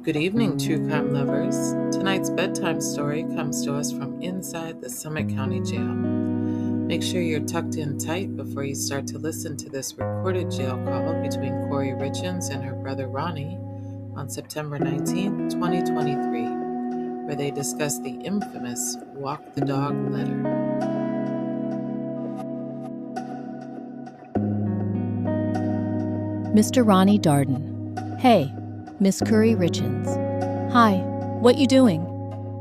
Good evening, true crime lovers. Tonight's bedtime story comes to us from inside the Summit County Jail. Make sure you're tucked in tight before you start to listen to this recorded jail call between Kouri Richins and her brother Ronney on September 19, 2023, where they discuss the infamous Walk the Dog letter. Mr. Ronney Darden. Hey, Miss Kouri Richins. Hi, what you doing?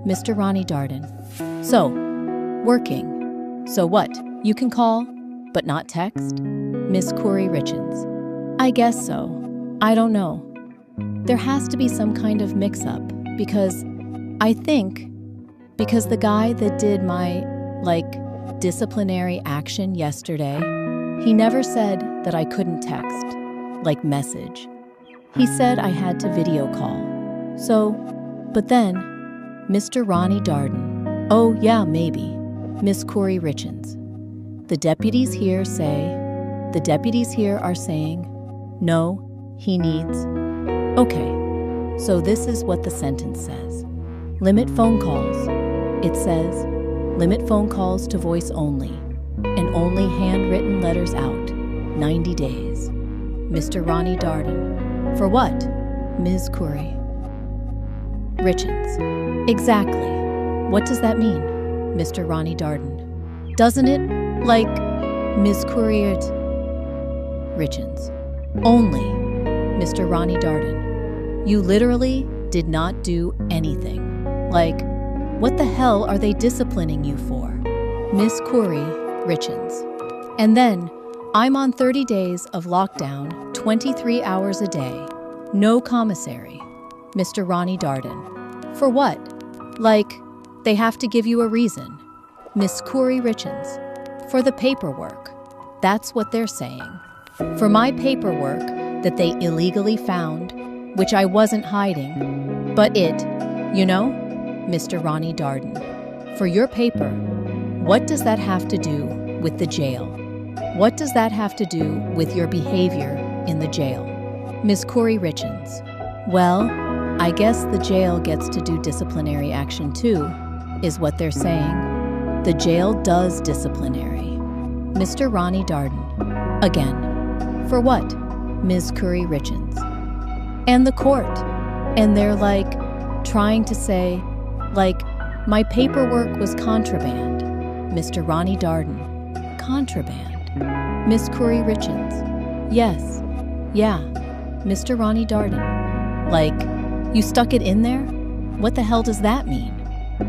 Mr. Ronney Darden. So, working. So what? You can call, but not text? Miss Kouri Richins. I guess so. I don't know. There has to be some kind of mix-up, because the guy that did my, disciplinary action yesterday, he never said that I couldn't text, message. He said I had to video call. So, but then, Mr. Ronney Darden. Oh, yeah, maybe. Miss Kouri Richins. The deputies here are saying, no, he needs. Okay, so this is what the sentence says. Limit phone calls. It says, limit phone calls to voice only, and only handwritten letters out, 90 days. Mr. Ronney Darden. For what? Ms. Kouri Richins. Exactly. What does that mean, Mr. Ronney Darden? Doesn't it, Ms. Kouri Richins? Only, Mr. Ronney Darden. You literally did not do anything. What the hell are they disciplining you for? Miss Kouri Richins. And then, I'm on 30 days of lockdown, 23 hours a day. No commissary. Mr. Ronney Darden. For what? They have to give you a reason. Miss Kouri Richins. For the paperwork. That's what they're saying. For my paperwork that they illegally found, which I wasn't hiding. But Mr. Ronney Darden. For your paper. What does that have to do with the jail? What does that have to do with your behavior in the jail? Miss Kouri Richins. Well, I guess the jail gets to do disciplinary action too, is what they're saying. The jail does disciplinary. Mr. Ronney Darden. Again. For what? Ms. Kouri Richins. And the court. And they're trying to say, my paperwork was contraband. Mr. Ronney Darden. Contraband. Miss Kouri Richins. Yes. Yeah. Mr. Ronney Darden. You stuck it in there? What the hell does that mean?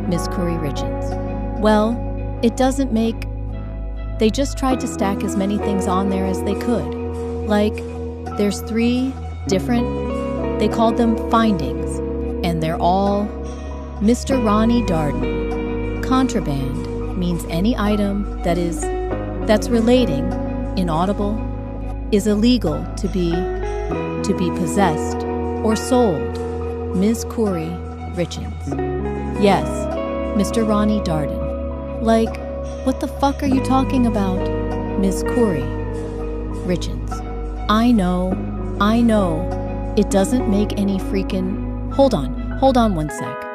Miss Kouri Richins. Well, it doesn't make... They just tried to stack as many things on there as they could. There's 3 different... They called them findings. And they're all... Mr. Ronney Darden. Contraband means any item that's relating, inaudible, is illegal to be possessed or sold. Ms. Kouri Richins. Yes, Mr. Ronney Darden. What the fuck are you talking about? Ms. Kouri Richins. I know. It doesn't make any freaking... Hold on one sec.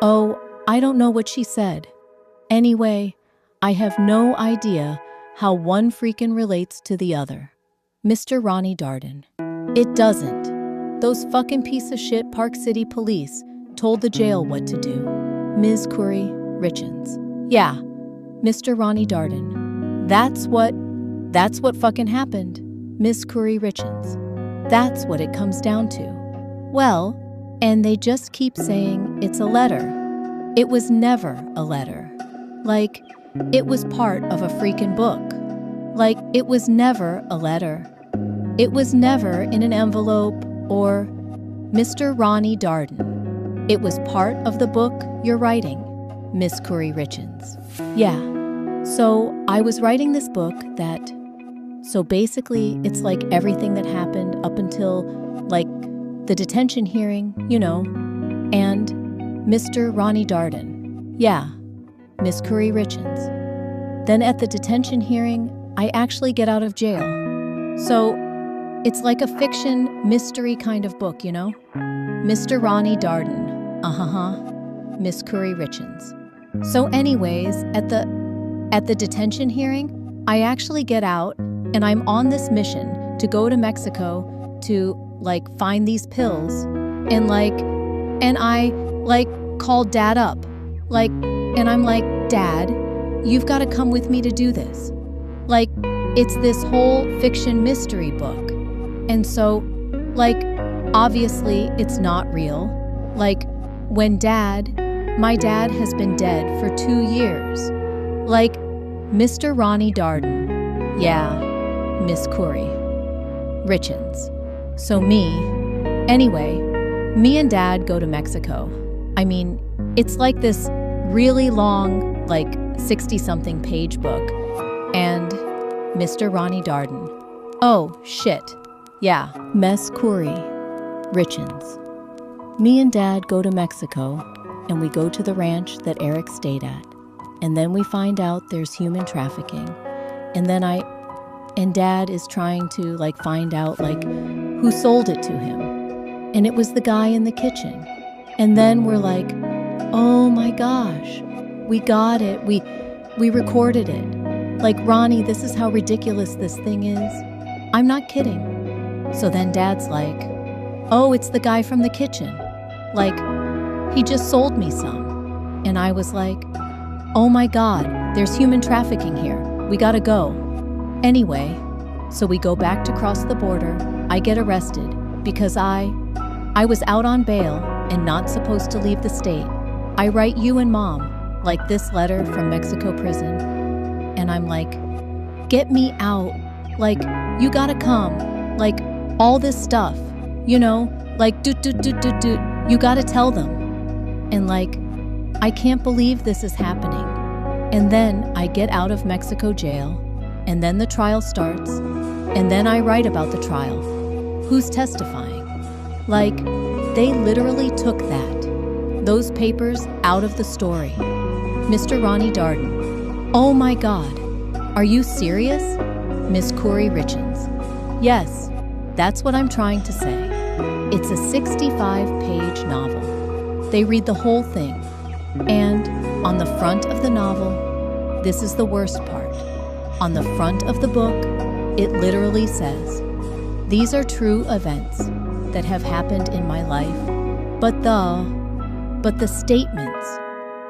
Oh, I don't know what she said. Anyway, I have no idea how one freaking relates to the other. Mr. Ronney Darden. It doesn't. Those fucking piece of shit Park City police told the jail what to do. Ms. Kouri Richins. Yeah, Mr. Ronney Darden. That's what fucking happened. Ms. Kouri Richins. That's what it comes down to. Well, and they just keep saying it's a letter. It was never a letter. It was part of a freaking book. It was never a letter. It was never in an envelope or... Mr. Ronney Darden. It was part of the book you're writing, Miss Kouri Richins. Yeah. So I was writing this book that... So basically, it's everything that happened up until, the detention hearing, and Mr. Ronney Darden. Yeah, Miss Kouri Richins. Then at the detention hearing, I actually get out of jail. So It's like a fiction mystery kind of book, you know? Mr. Ronney Darden. Miss Kouri Richins. So anyways, at the detention hearing, I actually get out and I'm on this mission to go to Mexico to find these pills and I call Dad up. And I'm like, "Dad, you've got to come with me to do this." It's this whole fiction mystery book. And so, obviously it's not real. When my dad has been dead for 2 years. Mr. Ronney Darden. Yeah, Miss Kouri Richins. So anyway, me and Dad go to Mexico. I mean, it's this really long, 60-something page book. And Mr. Ronney Darden. Oh, shit. Yeah, Miss Kouri Richins. Me and Dad go to Mexico, and we go to the ranch that Eric stayed at. And then we find out there's human trafficking. And then Dad is trying to find out who sold it to him. And it was the guy in the kitchen. And then we're like, "Oh my gosh, we got it. We recorded it. Ronney, this is how ridiculous this thing is." I'm not kidding. So then Dad's like, "Oh, it's the guy from the kitchen. He just sold me some." And I was like, "Oh my God, there's human trafficking here. We gotta go." Anyway, so we go back to cross the border. I get arrested because I was out on bail and not supposed to leave the state. I write you and Mom this letter from Mexico prison. And I'm like, "Get me out. You gotta come. All this stuff, you know, doot. You gotta tell them." And I can't believe this is happening. And then I get out of Mexico jail, and then the trial starts, and then I write about the trial. Who's testifying? They literally took those papers out of the story. Mr. Ronney Darden. Oh my God. Are you serious? Miss Kouri Richins. Yes, that's what I'm trying to say. It's a 65-page novel. They read the whole thing. And on the front of the novel, this is the worst part. On the front of the book, it literally says, "These are true events that have happened in my life, but the statements,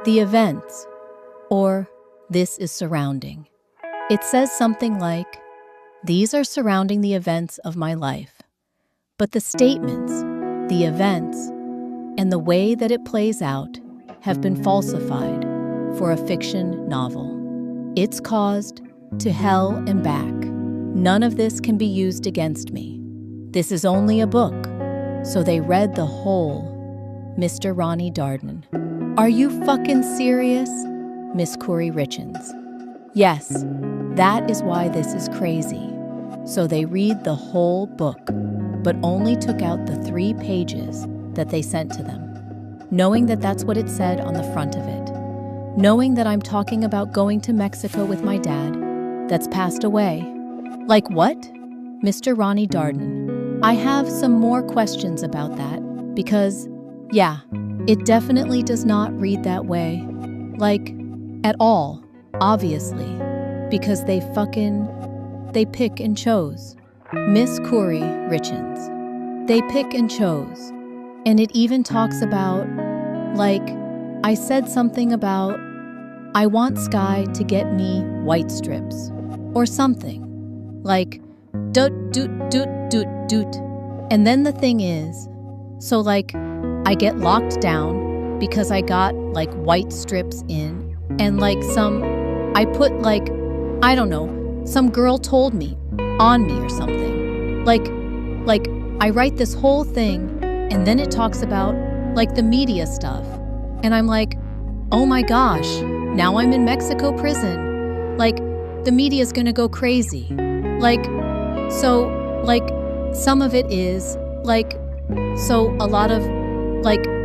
the events, or this is surrounding." It says something like, "These are surrounding the events of my life, but the statements, the events, and the way that it plays out have been falsified for a fiction novel. It's caused to hell and back. None of this can be used against me. This is only a book." So they read the whole Mr. Ronney Darden. Are you fucking serious? Miss Kouri Richins. Yes, that is why this is crazy. So they read the whole book, but only took out the 3 pages that they sent to them, knowing that that's what it said on the front of it, knowing that I'm talking about going to Mexico with my dad that's passed away. What? Mr. Ronney Darden. I have some more questions about that because, yeah, it definitely does not read that way. At all, obviously, because they pick and chose. Miss Kouri Richins. They pick and chose. And it even talks about, I said something about, "I want Sky to get me white strips," or something. Doot. And then the thing is, so I get locked down because I got white strips in, and I put I don't know, some girl told me on me or something. I write this whole thing, and then it talks about the media stuff. And I'm like, oh my gosh, now I'm in Mexico prison. The media's gonna go crazy. Some of it is so a lot of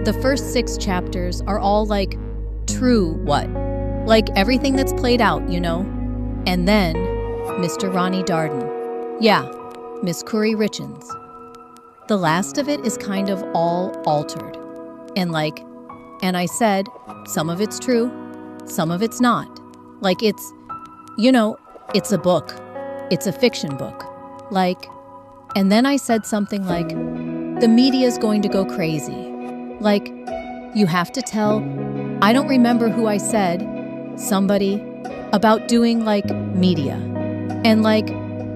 the first 6 chapters are all true what? Everything that's played out, you know? And then Mr. Ronney Darden. Yeah, Miss Kouri Richins. The last of it is kind of all altered. And I said, some of it's true, some of it's not. It's a book. It's a fiction book. And then I said something like, the media's going to go crazy. You have to tell, I don't remember who I said, somebody, about doing media. And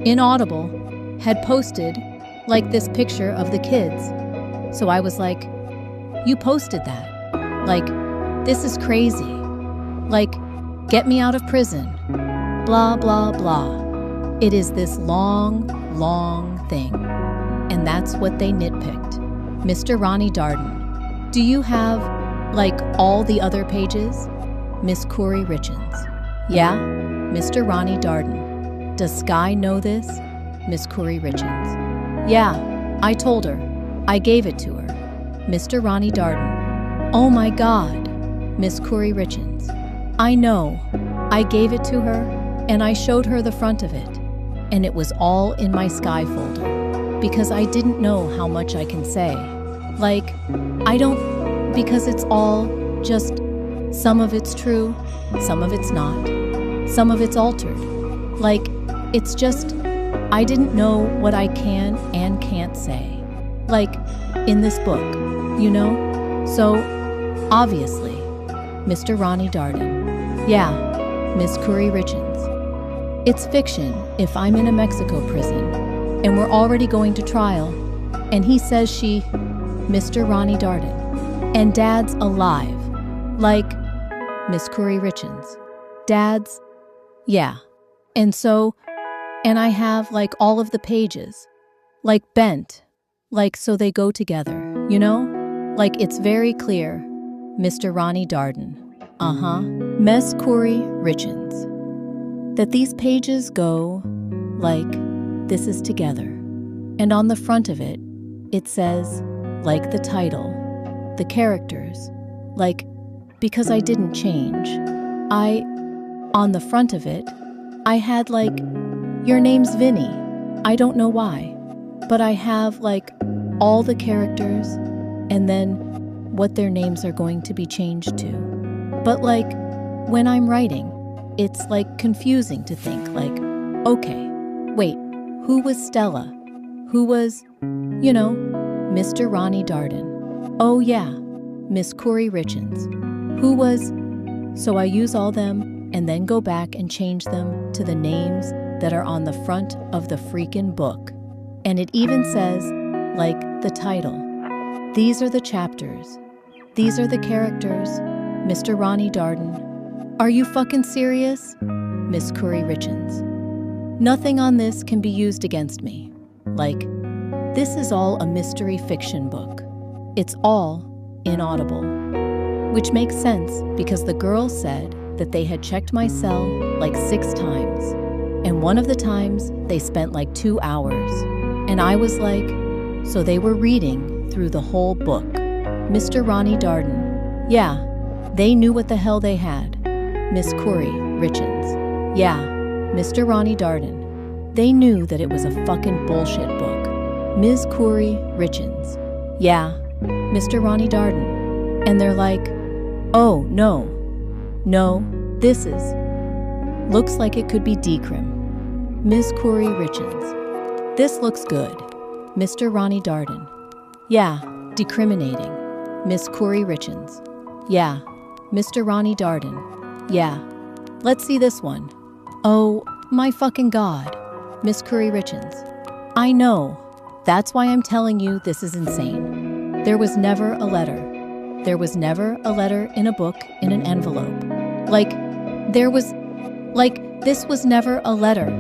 Inaudible had posted this picture of the kids. So I was like, you posted that. This is crazy. Get me out of prison. Blah, blah, blah. It is this long, long thing. And that's what they nitpicked. Mr. Ronney Darden, do you have, all the other pages? Miss Kouri Richins. Yeah, Mr. Ronney Darden. Does Sky know this? Miss Kouri Richins. Yeah, I told her. I gave it to her. Mr. Ronney Darden. Oh my God. Miss Kouri Richins. I know. I gave it to her, and I showed her the front of it. And it was all in my Sky folder. Because I didn't know how much I can say. Because it's all just, some of it's true, some of it's not. Some of it's altered. It's just, I didn't know what I can and can't say. In this book, So, obviously, Mr. Ronney Darden. Yeah, Miss Kouri Richins. It's fiction if I'm in a Mexico prison, and we're already going to trial, and he says Mr. Ronney Darden, and Dad's alive. Miss Kouri Richins. Dad's? Yeah. And I have all of the pages, bent, so they go together, it's very clear, Mr. Ronney Darden. Miss Kouri Richins. That these pages go, this is together. And on the front of it, it says, the title, the characters, because I didn't change. On the front of it, I had your name's Vinny. I don't know why, but I have all the characters and then what their names are going to be changed to. But when I'm writing, it's confusing to think okay, wait, who was Stella? Who was, Mr. Ronney Darden? Oh yeah, Miss Kouri Richins. Who was, so I use all them and then go back and change them to the names that are on the front of the freaking book. And it even says, the title. These are the chapters. These are the characters. Mr. Ronney Darden. Are you fucking serious? Miss Kouri Richins. Nothing on this can be used against me. This is all a mystery fiction book. It's all inaudible. Which makes sense because the girls said that they had checked my cell 6 times. And one of the times they spent 2 hours. And I was so they were reading through the whole book. Mr. Ronney Darden. Yeah, they knew what the hell they had. Miss Kouri Richins. Yeah, Mr. Ronney Darden. They knew that it was a fucking bullshit book. Ms. Kouri Richins. Yeah, Mr. Ronney Darden. And they're oh, no. No, this is. Looks like it could be decrim. Ms. Kouri Richins. This looks good. Mr. Ronney Darden. Yeah, decriminating. Miss Kouri Richins. Yeah, Mr. Ronney Darden. Yeah. Let's see this one. Oh, my fucking God. Miss Kouri Richins. I know. That's why I'm telling you this is insane. There was never a letter. There was never a letter in a book in an envelope. This was never a letter.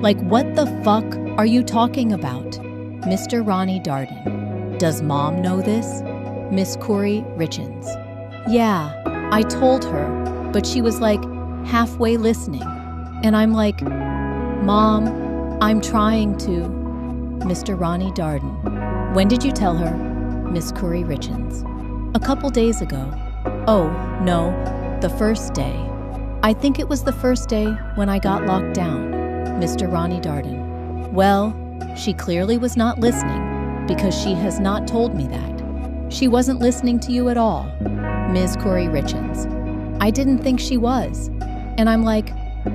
What the fuck are you talking about? Mr. Ronney Darden. Does Mom know this? Miss Kouri Richins. Yeah, I told her, but she was halfway listening. And I'm Mom, I'm trying to. Mr. Ronney Darden. When did you tell her? Miss Kouri Richins. A couple days ago. Oh, no, the first day. I think it was the first day when I got locked down. Mr. Ronney Darden. Well, She clearly was not listening because she has not told me that. She wasn't listening to you at all, Ms. Kouri Richins. I didn't think she was. And I'm like,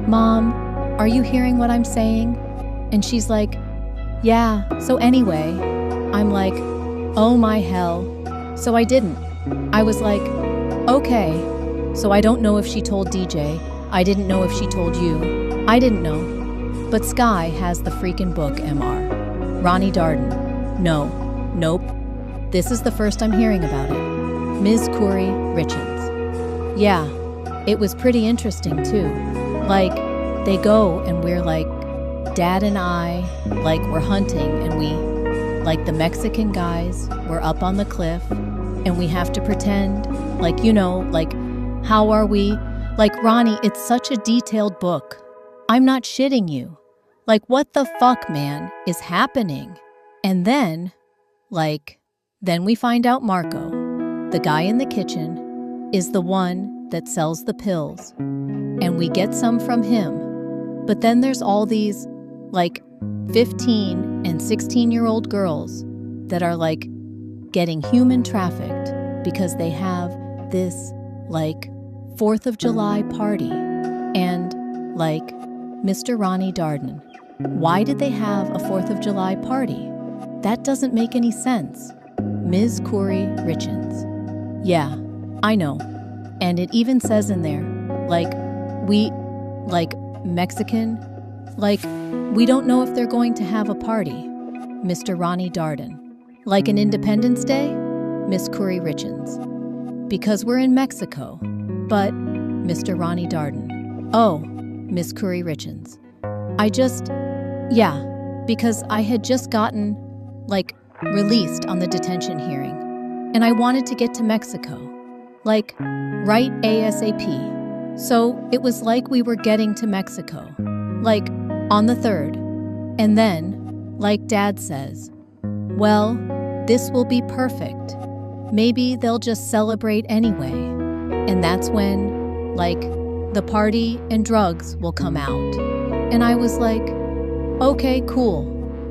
Mom, are you hearing what I'm saying? And she's like, yeah, so anyway. I'm like, oh my hell. So I didn't. I was like, okay. So I don't know if she told DJ. I didn't know if she told you. I didn't know. But Sky has the freaking book, MR. Ronney Darden. No. Nope. This is the first I'm hearing about it. Ms. Kouri Richins. Yeah, it was pretty interesting too. Like, they go and we're like, Dad and I, like, we're hunting and we, like the Mexican guys, we're up on the cliff and we have to pretend, like, you know, like, how are we? Like, Ronney, it's such a detailed book. I'm not shitting you. Like, what the fuck, man, is happening? And then, then we find out Marco, the guy in the kitchen, is the one that sells the pills. And we get some from him. But then there's all these, 15 and 16-year-old girls that are, getting human trafficked because they have this, 4th of July party. And, Mr. Ronney Darden, why did they have a 4th of July party? That doesn't make any sense. Ms. Kouri Richins. Yeah, I know. And it even says in there, Mexican, we don't know if they're going to have a party, Mr. Ronney Darden. Like an Independence Day, Miss Kouri Richins. Because we're in Mexico. But, Mr. Ronney Darden. Oh, Miss Kouri Richins. Because I had just gotten, released on the detention hearing. And I wanted to get to Mexico. Right ASAP. So it was like we were getting to Mexico. On the 3rd. And then, Dad says, well, this will be perfect. Maybe they'll just celebrate anyway. And that's when, the party and drugs will come out. And I was like, okay, cool.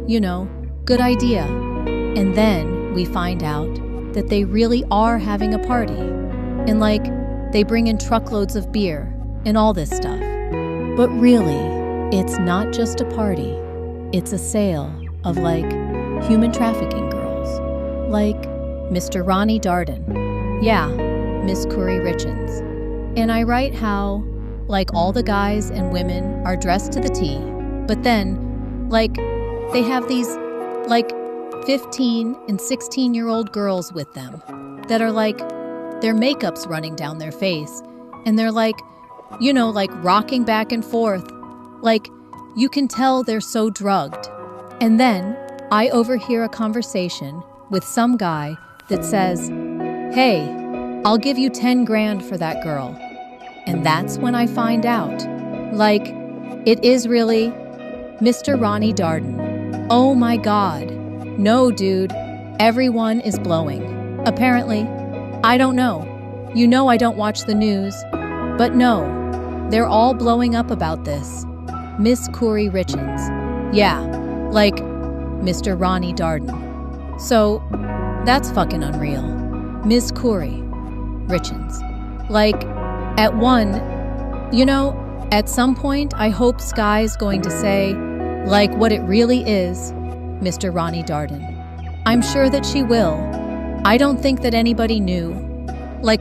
You know, good idea. And then we find out that they really are having a party. And they bring in truckloads of beer and all this stuff. But really, it's not just a party. It's a sale of human trafficking girls. Mr. Ronney Darden. Yeah, Miss Kouri Richins. And I write how, all the guys and women are dressed to the T, but then, they have these, 15 and 16-year-old girls with them that are their makeup's running down their face, and they're rocking back and forth. You can tell they're so drugged. And then I overhear a conversation with some guy that says, hey, I'll give you 10 grand for that girl. And that's when I find out, it is really Mr. Ronney Darden. Oh my God. No, dude. Everyone is blowing. Apparently. I don't know. You know I don't watch the news. But no, they're all blowing up about this. Miss Kouri Richins. Yeah, Mr. Ronney Darden. So, that's fucking unreal. Miss Kouri Richins. At one, at some point, I hope Sky's going to say, what it really is, Mr. Ronney Darden. I'm sure that she will. I don't think that anybody knew.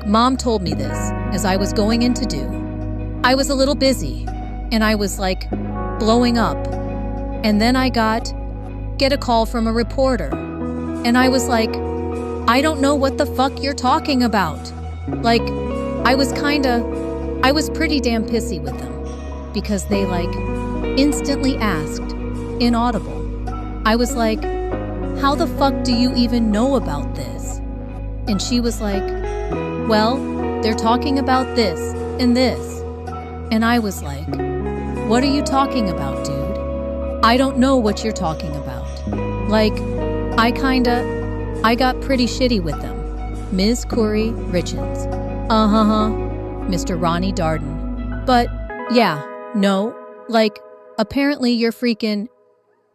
Mom told me this as I was going in to do. I was a little busy, and I was, blowing up. And then I get a call from a reporter. And I was I don't know what the fuck you're talking about. I was pretty damn pissy with them because they instantly asked, inaudible. I was how the fuck do you even know about this? And she was well, they're talking about this and this. And I was what are you talking about, dude? I don't know what you're talking about. I got pretty shitty with them. Ms. Kouri Richins. Mr. Ronney Darden. But, yeah, no, apparently you're freaking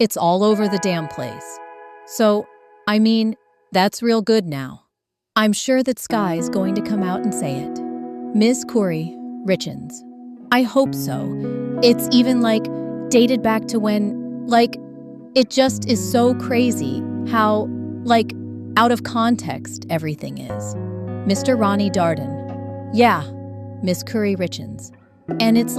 It's all over the damn place. So, I mean, that's real good now. I'm sure that Sky's going to come out and say it. Miss Kouri Richins. I hope so. It's even dated back to when, it just is so crazy how, out of context everything is. Mr. Ronney Darden. Yeah, Miss Kouri Richins. And it's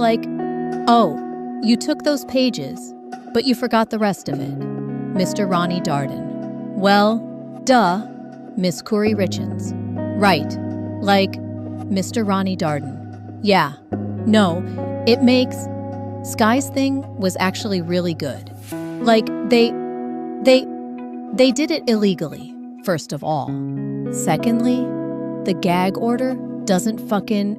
oh, you took those pages, but you forgot the rest of it. Mr. Ronney Darden. Well, duh, Miss Kouri Richins. Right, Mr. Ronney Darden. Yeah, no, it makes... Sky's thing was actually really good. They did it illegally, first of all. Secondly, the gag order doesn't fucking...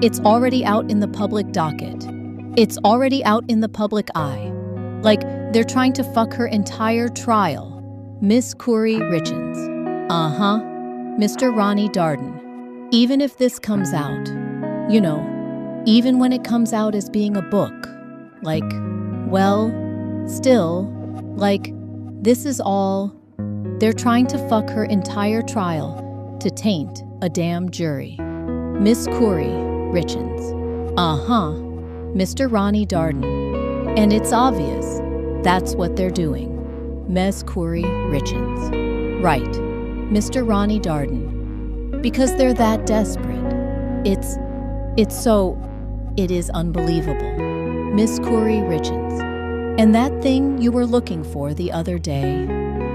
it's already out in the public docket. It's already out in the public eye. They're trying to fuck her entire trial. Miss Kouri Richins. Uh-huh. Mr. Ronney Darden. Even if this comes out, even when it comes out as being a book, still, this is all... They're trying to fuck her entire trial to taint a damn jury. Miss Kouri Richins. Uh-huh. Mr. Ronney Darden. And it's obvious that's what they're doing. Miss Kouri Richins. Right. Mr. Ronney Darden. Because they're that desperate. It is unbelievable. Miss Kouri Richins. And that thing you were looking for the other day,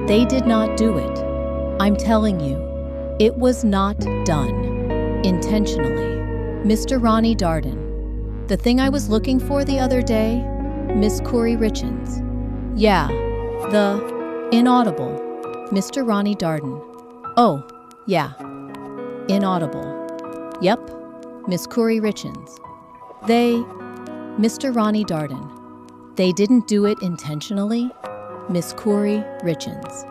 they did not do it. I'm telling you, it was not done. Intentionally. Mr. Ronney Darden. The thing I was looking for the other day, Miss Kouri Richins. Yeah, the inaudible. Mr. Ronney Darden. Oh, yeah. Inaudible. Yep, Miss Kouri Richins. Mr. Ronney Darden. They didn't do it intentionally. Miss Kouri Richins.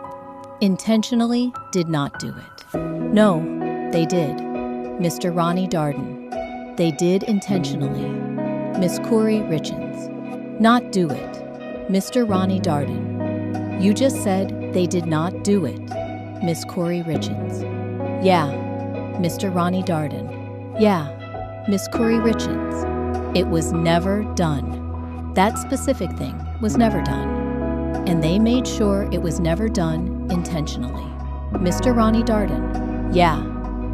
Intentionally did not do it. No, they did. Mr. Ronney Darden. They did intentionally. Miss Kouri Richins. Not do it. Mr. Ronney Darden. You just said they did not do it. Miss Kouri Richins. Yeah, Mr. Ronney Darden. Yeah, Miss Kouri Richins. It was never done. That specific thing was never done. And they made sure it was never done intentionally. Mr. Ronney Darden. Yeah,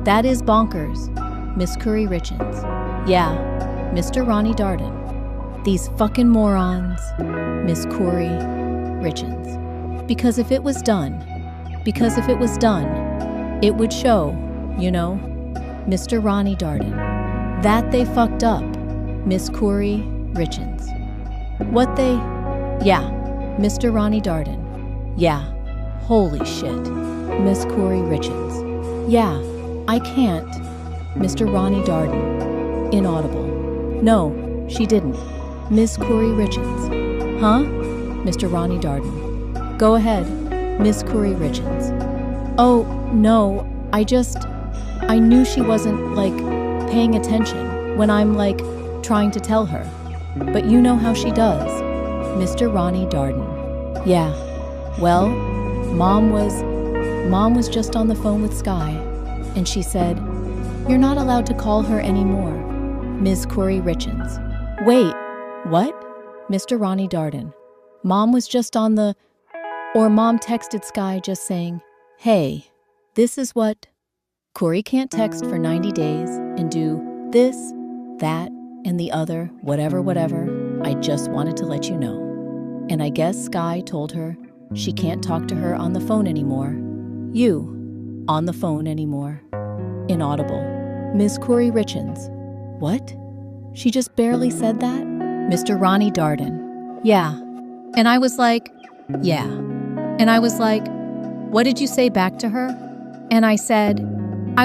that is bonkers. Miss Kouri Richins. Yeah, Mr. Ronney Darden. These fucking morons. Miss Kouri Richins. Because if it was done, it would show, Mr. Ronney Darden, that they fucked up. Miss Kouri Richins. What they... Yeah, Mr. Ronney Darden. Yeah, holy shit. Miss Kouri Richins. Yeah, I can't. Mr. Ronney Darden. Inaudible. No, she didn't. Miss Kouri Richins. Huh? Mr. Ronney Darden. Go ahead, Miss Kouri Richins. Oh, no, I knew she wasn't, paying attention when I'm, trying to tell her. But you know how she does. Mr. Ronney Darden. Yeah, well, Mom was just on the phone with Sky, and she said, "You're not allowed to call her anymore." Ms. Kouri Richins. Wait, what? Mr. Ronney Darden. Mom was just on the... Or Mom texted Sky just saying, "Hey, this is what..." Kouri can't text for 90 days and do this, that, and the other, whatever. I just wanted to let you know. And I guess Sky told her she can't talk to her on the phone anymore. On the phone anymore. Inaudible. Ms. Kouri Richins. What? She just barely said that? Mr. Ronney Darden. Yeah. And I was like, yeah. And I was like, what did you say back to her? And I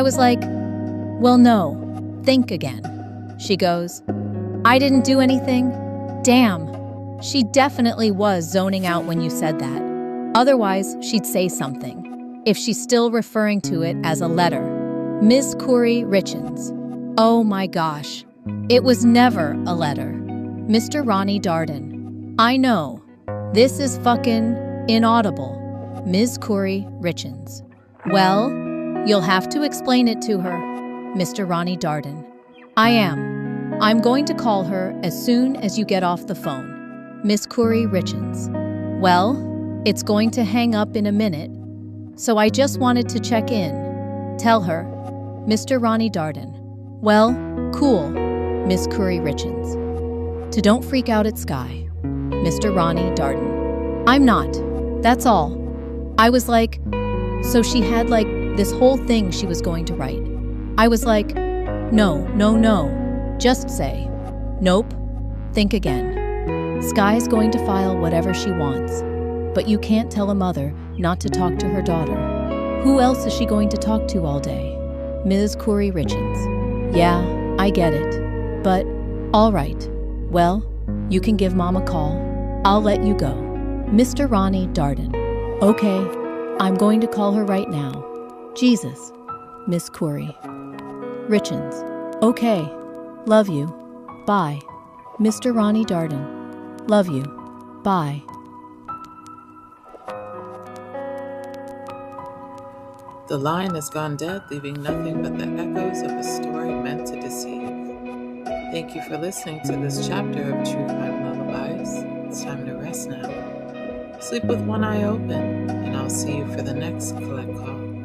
was like, well, no, think again. She goes, I didn't do anything? Damn. She definitely was zoning out when you said that. Otherwise, she'd say something. If she's still referring to it as a letter. Ms. Kouri Richins. Oh my gosh. It was never a letter. Mr. Ronney Darden. I know. This is fucking inaudible. Ms. Kouri Richins. Well, you'll have to explain it to her, Mr. Ronney Darden. I am. I'm going to call her as soon as you get off the phone. Miss Kouri Richins. Well, it's going to hang up in a minute, so I just wanted to check in. Tell her, Mr. Ronney Darden. Well, cool, Miss Kouri Richins. To don't freak out at Sky, Mr. Ronney Darden. I'm not. That's all. I was like, so she had like this whole thing she was going to write. I was like, no. Just say, nope. Think again. Sky's going to file whatever she wants, but you can't tell a mother not to talk to her daughter. Who else is she going to talk to all day? Ms. Kouri Richins. Yeah, I get it. But, all right. Well, you can give Mom a call. I'll let you go. Mr. Ronney Darden. Okay, I'm going to call her right now. Jesus. Miss Kouri Richins. Okay. Love you. Bye. Mr. Ronney Darden. Love you. Bye. The line has gone dead, leaving nothing but the echoes of a story meant to deceive. Thank you for listening to this chapter of True Crime Lullabies. It's time to rest now. Sleep with one eye open, and I'll see you for the next collect call.